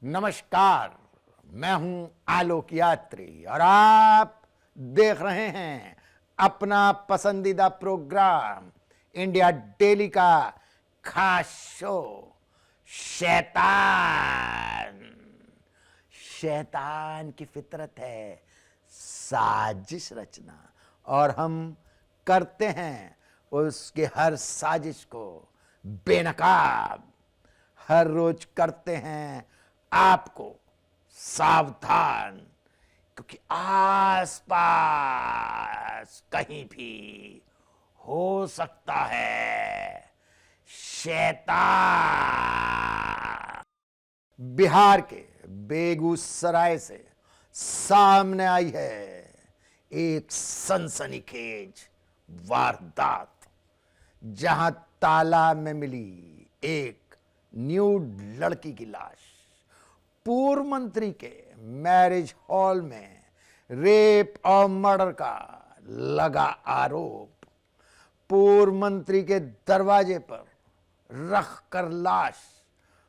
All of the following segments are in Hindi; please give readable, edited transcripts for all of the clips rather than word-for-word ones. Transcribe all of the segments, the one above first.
नमस्कार, मैं हूं आलोक यात्री और आप देख रहे हैं अपना पसंदीदा प्रोग्राम इंडिया डेली का खास शो शैतान। शैतान की फितरत है साजिश रचना और हम करते हैं उसके हर साजिश को बेनकाब। हर रोज करते हैं आपको सावधान, क्योंकि आसपास कहीं भी हो सकता है शैतान। बिहार के बेगूसराय से सामने आई है एक सनसनीखेज वारदात, जहां तालाब में मिली एक न्यूड लड़की की लाश। पूर्व मंत्री के मैरिज हॉल में रेप और मर्डर का लगा आरोप। पूर्व मंत्री के दरवाजे पर रखकर लाश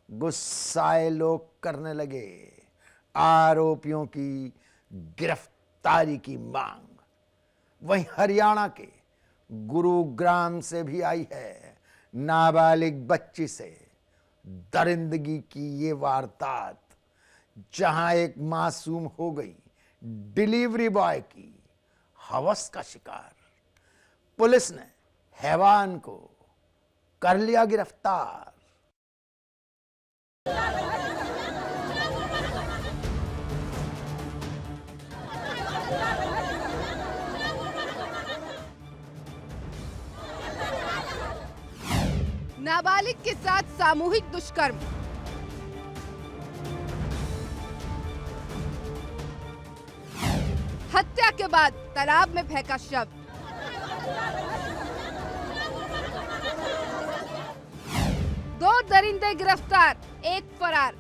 गुस्साए लोग करने लगे आरोपियों की गिरफ्तारी की मांग। वहीं हरियाणा के गुरुग्राम से भी आई है नाबालिग बच्ची से दरिंदगी की ये वारदात, जहां एक मासूम हो गई डिलीवरी बॉय की हवस का शिकार। पुलिस ने हैवान को कर लिया गिरफ्तार। नाबालिग के साथ सामूहिक दुष्कर्म। हत्या के बाद तालाब में फेंका शव। दो दरिंदे गिरफ्तार, एक फरार।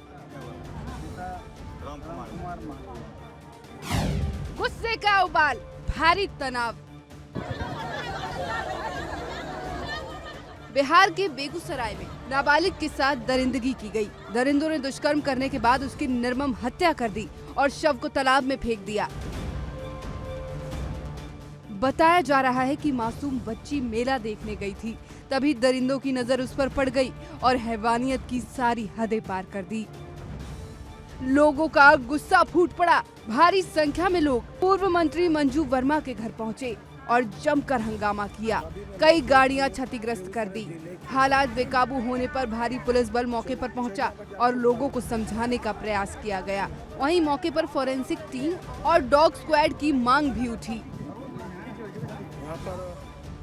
गुस्से का उबाल, भारी तनाव। बिहार के बेगूसराय में नाबालिग के साथ दरिंदगी की गई। दरिंदों ने दुष्कर्म करने के बाद उसकी निर्मम हत्या कर दी और शव को तालाब में फेंक दिया। बताया जा रहा है कि मासूम बच्ची मेला देखने गई थी, तभी दरिंदों की नजर उस पर पड़ गई और हैवानियत की सारी हदें पार कर दी। लोगों का गुस्सा फूट पड़ा। भारी संख्या में लोग पूर्व मंत्री मंजू वर्मा के घर पहुंचे और जमकर हंगामा किया। कई गाड़ियां क्षतिग्रस्त कर दी। हालात बेकाबू होने पर भारी पुलिस बल मौके पर पहुंचा और लोगों को समझाने का प्रयास किया गया। वहीं मौके पर फोरेंसिक टीम और डॉग स्क्वाड की मांग भी उठी।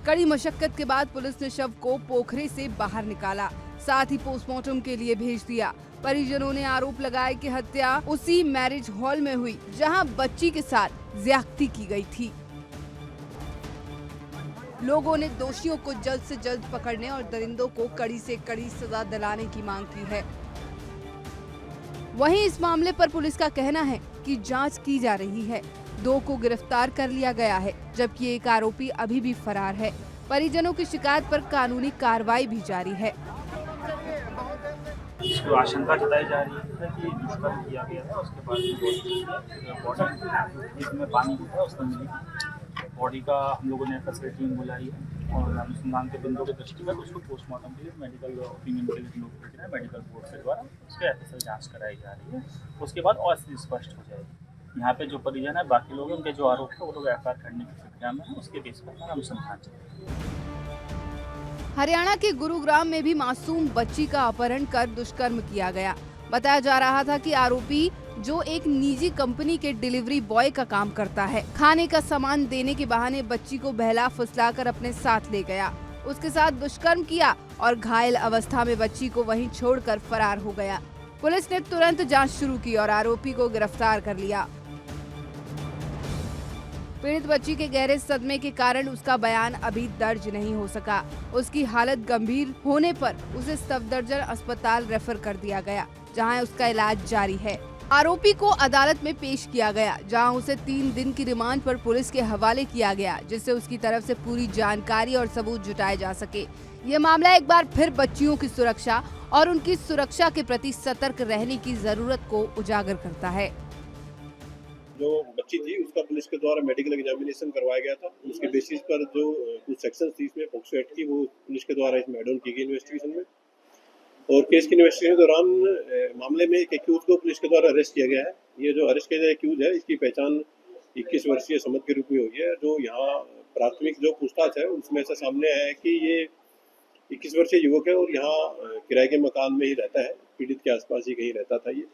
कड़ी मशक्कत के बाद पुलिस ने शव को पोखरे से बाहर निकाला, साथ ही पोस्टमार्टम के लिए भेज दिया। परिजनों ने आरोप लगाया कि हत्या उसी मैरिज हॉल में हुई जहां बच्ची के साथ ज्यादती की गई थी। लोगों ने दोषियों को जल्द से जल्द पकड़ने और दरिंदों को कड़ी से कड़ी सजा दिलाने की मांग की है। वहीं इस मामले पर पुलिस का कहना है कि जांच की जा रही है। 2 को गिरफ्तार कर लिया गया है, जबकि एक आरोपी अभी भी फरार है। परिजनों की शिकायत पर कानूनी कार्रवाई भी जारी है। इसको आशंका जताई जा रही है कि दुष्कर्म किया गया है। उसके बाद जिसमें पानी था उसमें मिली बॉडी का हम लोगों ने एक्सरे टीम बुलाई है और अनुसंधान के बिंदुओं के दृष्टिगत उसको पोस्टमार्टम के लिए मेडिकल ओपिनियन के लिए हम लोग भेज रहे हैं। मेडिकल बोर्ड के द्वारा उसके एफएसएल जांच कराई जा रही है। उसके बाद और स्थिति स्पष्ट हो जाएगी। यहाँ पे जो परिजन है, बाकी लोग हैं, उनके जो आरोप है वो लोग एफआईआर करने की प्रक्रिया में है। उसके बेस पर अनुसंधान चलेगा। हरियाणा के गुरुग्राम में भी मासूम बच्ची का अपहरण कर दुष्कर्म किया गया। बताया जा रहा था कि आरोपी, जो एक निजी कंपनी के डिलीवरी बॉय का काम करता है, खाने का सामान देने के बहाने बच्ची को बहला फुसलाकर अपने साथ ले गया, उसके साथ दुष्कर्म किया और घायल अवस्था में बच्ची को वहीं छोड़कर फरार हो गया। पुलिस ने तुरंत जांच शुरू की और आरोपी को गिरफ्तार कर लिया। पीड़ित बच्ची के गहरे सदमे के कारण उसका बयान अभी दर्ज नहीं हो सका। उसकी हालत गंभीर होने पर उसे सफदरजंग अस्पताल रेफर कर दिया गया, जहां उसका इलाज जारी है। आरोपी को अदालत में पेश किया गया, जहां उसे 3 दिन की रिमांड पर पुलिस के हवाले किया गया, जिससे उसकी तरफ से पूरी जानकारी और सबूत जुटाए जा सके। ये मामला एक बार फिर बच्चियों की सुरक्षा और उनकी सुरक्षा के प्रति सतर्क रहने की जरूरत को उजागर करता है। जो बच्ची थी उसका पुलिस के द्वारा मेडिकल एग्जामिनेशन करवाया गया था। उसके बेसिस पर जो कुछ सेक्शन थी इसमें पॉक्सो एक्ट की, वो पुलिस के द्वारा इसमें एड ऑन की गई इन्वेस्टिगेशन में। और केस की इन्वेस्टिगेशन के दौरान मामले में एक एक्यूज को पुलिस के द्वारा अरेस्ट किया गया है। ये जो अरेस्ट किया गया एक्यूज है, इसकी पहचान 21 वर्षीय समद के रूप में हुई है। जो यहाँ प्राथमिक जो पूछताछ है उसमें ऐसा सामने आया है कि ये 21 वर्षीय युवक है और यहाँ किराए के मकान में ही रहता है, पीड़ित के आसपास ही कहीं रहता था। ये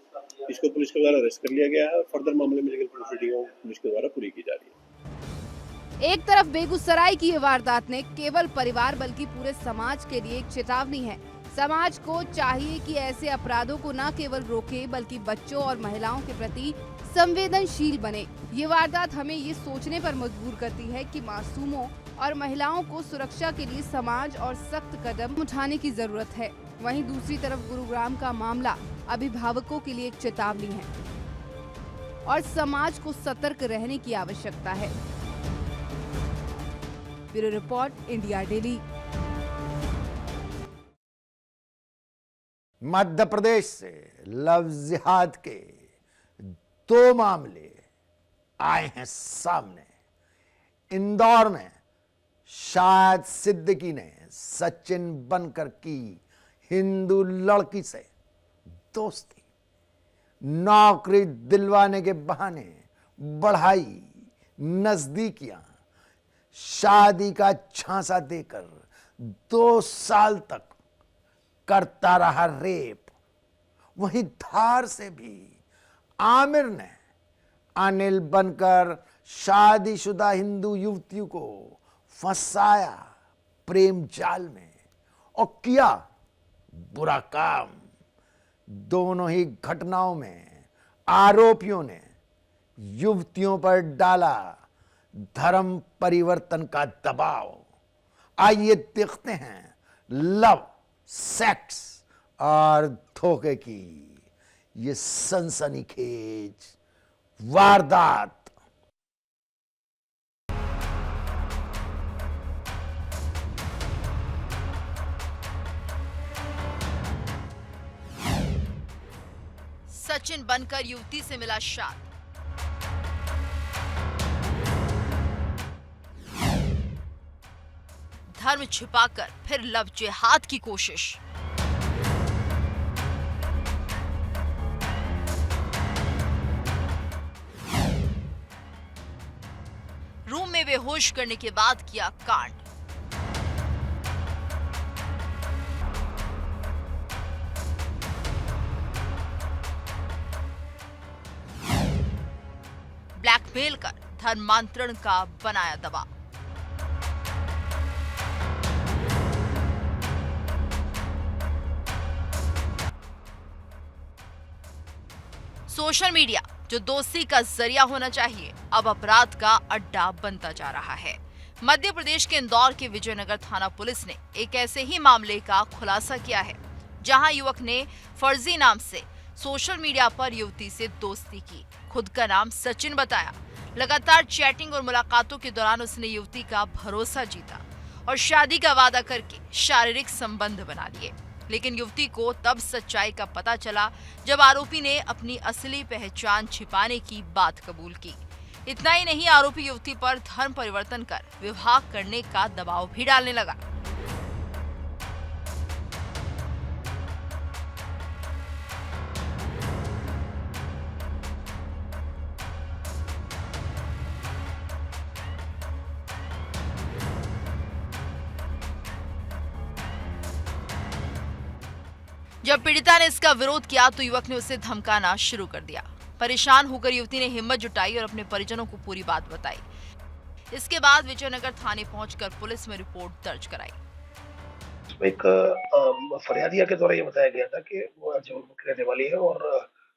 इसको पुलिस के द्वारा अरेस्ट कर लिया गया है। फर्दर मामले में लीगल प्रोसीडिंग पुलिस के द्वारा पूरी की जा रही है। एक तरफ बेगूसराय की ये वारदात ने केवल परिवार बल्कि पूरे समाज के लिए एक चेतावनी है। समाज को चाहिए कि ऐसे अपराधों को न केवल रोके बल्कि बच्चों और महिलाओं के प्रति संवेदनशील बने। ये वारदात हमें ये सोचने पर मजबूर करती है कि मासूमों और महिलाओं को सुरक्षा के लिए समाज और सख्त कदम उठाने की जरूरत है। वहीं दूसरी तरफ गुरुग्राम का मामला अभिभावकों के लिए एक चेतावनी है और समाज को सतर्क रहने की आवश्यकता है। Bureau report, India daily. Madhya Pradesh से लव जिहाद के 2 मामले आए हैं सामने। इंदौर में शाहिद सिद्दीकी ने सचिन बनकर की हिंदू लड़की से दोस्ती, नौकरी दिलवाने के बहाने बढ़ाई नजदीकियां, शादी का झांसा देकर 2 साल तक करता रहा रेप। वहीं धार से भी आमिर ने अनिल बनकर शादीशुदा हिंदू युवतियों को फंसाया प्रेम जाल में और किया बुरा काम। दोनों ही घटनाओं में आरोपियों ने युवतियों पर डाला धर्म परिवर्तन का दबाव। आइए देखते हैं लव, सेक्स और धोखे की ये सनसनीखेज वारदात। सचिन बनकर युवती से मिला शाद। धर्म छिपाकर फिर लव जिहाद की कोशिश। रूम में बेहोश करने के बाद किया कांड। ब्लैकमेल कर धर्मांतरण का बनाया दबाव। सोशल मीडिया जो दोस्ती का जरिया होना चाहिए, अब अपराध का अड्डा बनता जा रहा है। मध्य प्रदेश के इंदौर के विजयनगर थाना पुलिस ने एक ऐसे ही मामले का खुलासा किया है, जहां युवक ने फर्जी नाम से सोशल मीडिया पर युवती से दोस्ती की। खुद का नाम सचिन बताया। लगातार चैटिंग और मुलाकातों के दौरान उसने युवती का भरोसा जीता और शादी का वादा करके शारीरिक संबंध बना लिए। लेकिन युवती को तब सच्चाई का पता चला जब आरोपी ने अपनी असली पहचान छिपाने की बात कबूल की। इतना ही नहीं, आरोपी युवती पर धर्म परिवर्तन कर विवाह करने का दबाव भी डालने लगा। जब पीड़िता ने इसका विरोध किया तो युवक ने उसे धमकाना शुरू कर दिया। परेशान होकर युवती ने हिम्मत जुटाई और अपने परिजनों को पूरी बात बताई। इसके बाद विजयनगर थाने पहुंचकर पुलिस में रिपोर्ट दर्ज कराई। एक फरियादिया के द्वारा ये बताया गया था कि वो जबलपुर की रहने वाली है और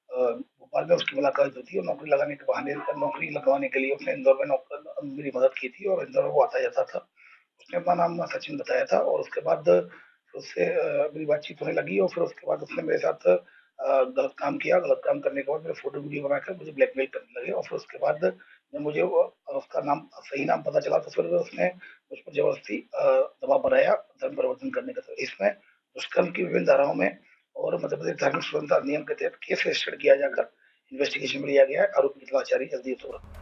भोपाल में उसकी मुलाकात हुई थी और नौकरी लगाने के बहाने नौकरी लगवाने के लिए उसने इंदौर में मेरी मदद की थी और इंदौर में वो आता जाता था। उसने अपना नाम सचिन बताया था और उसके बाद उससे मेरी बातचीत होने लगी और फिर उसके बाद उसने मेरे साथ गलत काम किया। गलत काम करने के बाद मेरे फोटो वीडियो बनाकर मुझे ब्लैकमेल करने लगे और फिर उसके बाद जब मुझे उसका नाम सही नाम पता चला तो फिर उसने मुझ पर जबरदस्ती दबाव बनाया धर्म परिवर्तन करने का। तो इसमें दुष्कर्म की विभिन्न धाराओं में और मध्य प्रदेश धार्मिक स्वतंत्रता अधिनियम के तहत केस रजिस्टर्ड किया जाकर इन्वेस्टिगेशन में लिया गया है। आरोपी की तलाश जारी, जल्दी हो रहा।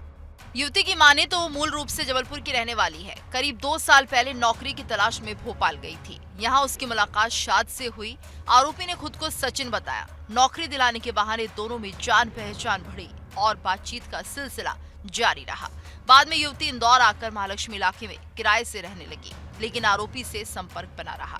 युवती की माने तो वो मूल रूप से जबलपुर की रहने वाली है। करीब 2 साल पहले नौकरी की तलाश में भोपाल गई थी। यहाँ उसकी मुलाकात शाद से हुई। आरोपी ने खुद को सचिन बताया। नौकरी दिलाने के बहाने दोनों में जान पहचान बढ़ी और बातचीत का सिलसिला जारी रहा। बाद में युवती इंदौर आकर महालक्ष्मी इलाके में किराए से रहने लगी, लेकिन आरोपी से संपर्क बना रहा।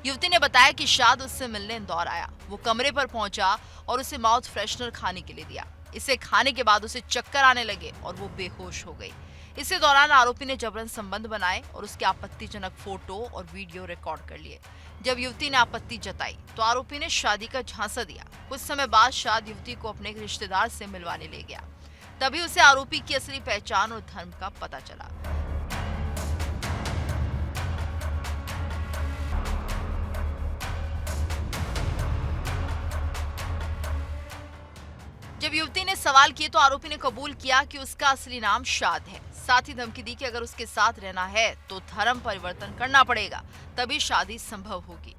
युवती ने बताया कि शाद उससे मिलने इंदौर आया। वो कमरे पर पहुंचा और उसे माउथ फ्रेशनर खाने के लिए दिया। इसे खाने के बाद उसे चक्कर आने लगे और वो बेहोश हो गई। इसी दौरान आरोपी ने जबरन संबंध बनाए और उसके आपत्तिजनक फोटो और वीडियो रिकॉर्ड कर लिए। जब युवती ने आपत्ति जताई तो आरोपी ने शादी का झांसा दिया। कुछ समय बाद शाद युवती को अपने एक रिश्तेदार से मिलवाने ले गया। तभी उसे आरोपी की असली पहचान और धर्म का पता चला। जब युवती ने सवाल किए तो आरोपी ने कबूल किया कि उसका असली नाम शाद है। साथ ही धमकी दी कि अगर उसके साथ रहना है तो धर्म परिवर्तन करना पड़ेगा, तभी शादी संभव होगी।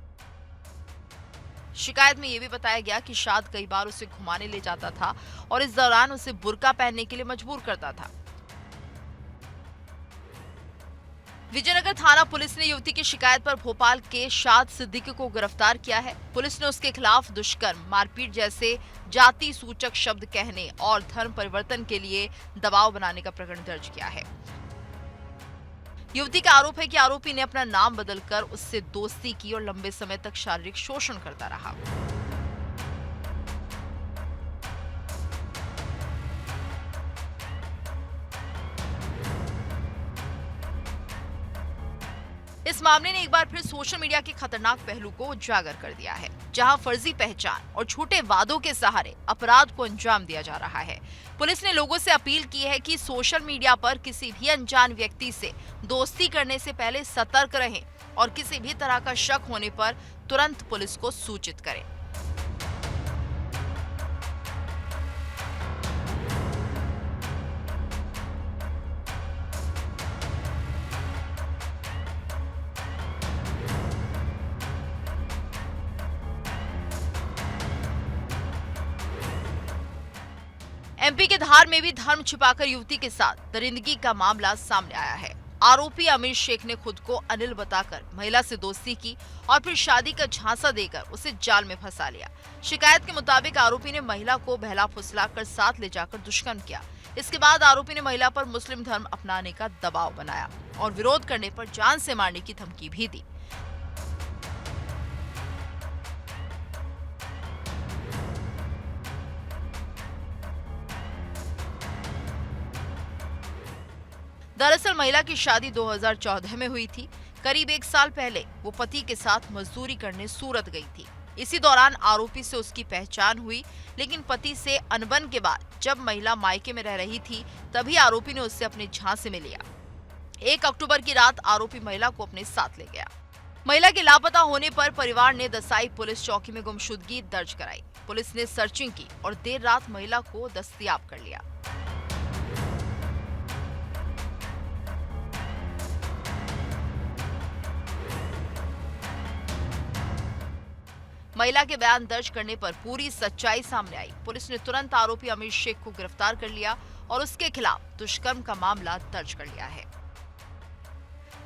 शिकायत में यह भी बताया गया कि शाद कई बार उसे घुमाने ले जाता था और इस दौरान उसे बुर्का पहनने के लिए मजबूर करता था। विजयनगर थाना पुलिस ने युवती की शिकायत पर भोपाल के शाद सिद्दीकी को गिरफ्तार किया है। पुलिस ने उसके खिलाफ दुष्कर्म, मारपीट जैसे जाति सूचक शब्द कहने और धर्म परिवर्तन के लिए दबाव बनाने का प्रकरण दर्ज किया है। युवती का आरोप है कि आरोपी ने अपना नाम बदलकर उससे दोस्ती की और लंबे समय तक शारीरिक शोषण करता रहा। इस मामले ने एक बार फिर सोशल मीडिया के खतरनाक पहलू को उजागर कर दिया है, जहां फर्जी पहचान और झूठे वादों के सहारे अपराध को अंजाम दिया जा रहा है। पुलिस ने लोगों से अपील की है कि सोशल मीडिया पर किसी भी अनजान व्यक्ति से दोस्ती करने से पहले सतर्क रहें और किसी भी तरह का शक होने पर तुरंत पुलिस को सूचित करें। एमपी के धार में भी धर्म छिपाकर युवती के साथ दरिंदगी का मामला सामने आया है। आरोपी अमीर शेख ने खुद को अनिल बताकर महिला से दोस्ती की और फिर शादी का झांसा देकर उसे जाल में फंसा लिया। शिकायत के मुताबिक आरोपी ने महिला को बहला फुसलाकर साथ ले जाकर दुष्कर्म किया। इसके बाद आरोपी ने महिला पर मुस्लिम धर्म अपनाने का दबाव बनाया और विरोध करने पर जान से मारने की धमकी भी दी। दरअसल महिला की शादी 2014 में हुई थी। करीब 1 साल पहले वो पति के साथ मजदूरी करने सूरत गई थी। इसी दौरान आरोपी से उसकी पहचान हुई, लेकिन पति से अनबन के बाद जब महिला मायके में रह रही थी तभी आरोपी ने उससे अपने झांसे में लिया। 1 अक्टूबर की रात आरोपी महिला को अपने साथ ले गया। महिला के लापता होने पर परिवार ने दसाई पुलिस चौकी में गुमशुदगी दर्ज कराई। पुलिस ने सर्चिंग की और देर रात महिला को दस्तयाब कर लिया। महिला के बयान दर्ज करने पर पूरी सच्चाई सामने आई। पुलिस ने तुरंत आरोपी अमीर शेख को गिरफ्तार कर लिया और उसके खिलाफ दुष्कर्म का मामला दर्ज कर लिया है।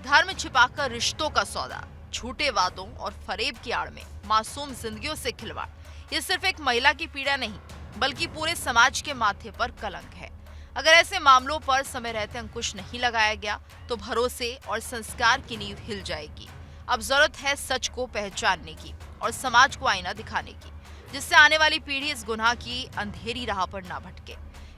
धर्म छिपाकर रिश्तों का सौदा, झूठे वादों और फरेब की आड़ में मासूम जिंदगियों से खिलवाड़, ये सिर्फ एक महिला की पीड़ा नहीं बल्कि पूरे समाज के माथे पर कलंक है। अगर ऐसे मामलों पर समय रहते अंकुश नहीं लगाया गया तो भरोसे और संस्कार की नींव हिल जाएगी। अब जरूरत है सच को पहचानने की और समाज को आईना दिखाने की, जिससे आने वाली पीढ़ी इस गुनाह की अंधेरी राह पर ना भटके।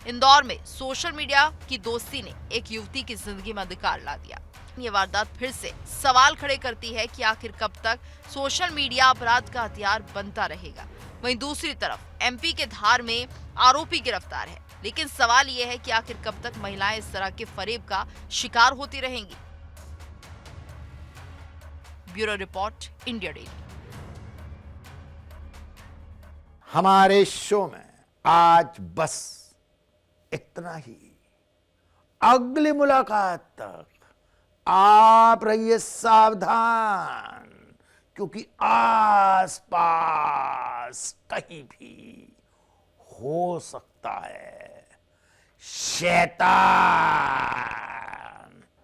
इंदौर में सोशल मीडिया की दोस्ती ने एक युवती की जिंदगी में अंधकार ला दिया। ये वारदात फिर से सवाल खड़े करती है कि आखिर कब तक सोशल मीडिया अपराध का हथियार बनता रहेगा। वहीं दूसरी तरफ एमपी के धार में आरोपी गिरफ्तार है, लेकिन सवाल यह है कि आखिर कब तक महिलाएं इस तरह के फरेब का शिकार होती रहेंगी। Bureau report, India daily. हमारे शो में आज बस इतना ही। अगली मुलाकात तक आप रहिए सावधान, क्योंकि आसपास कहीं भी हो सकता है शैतान।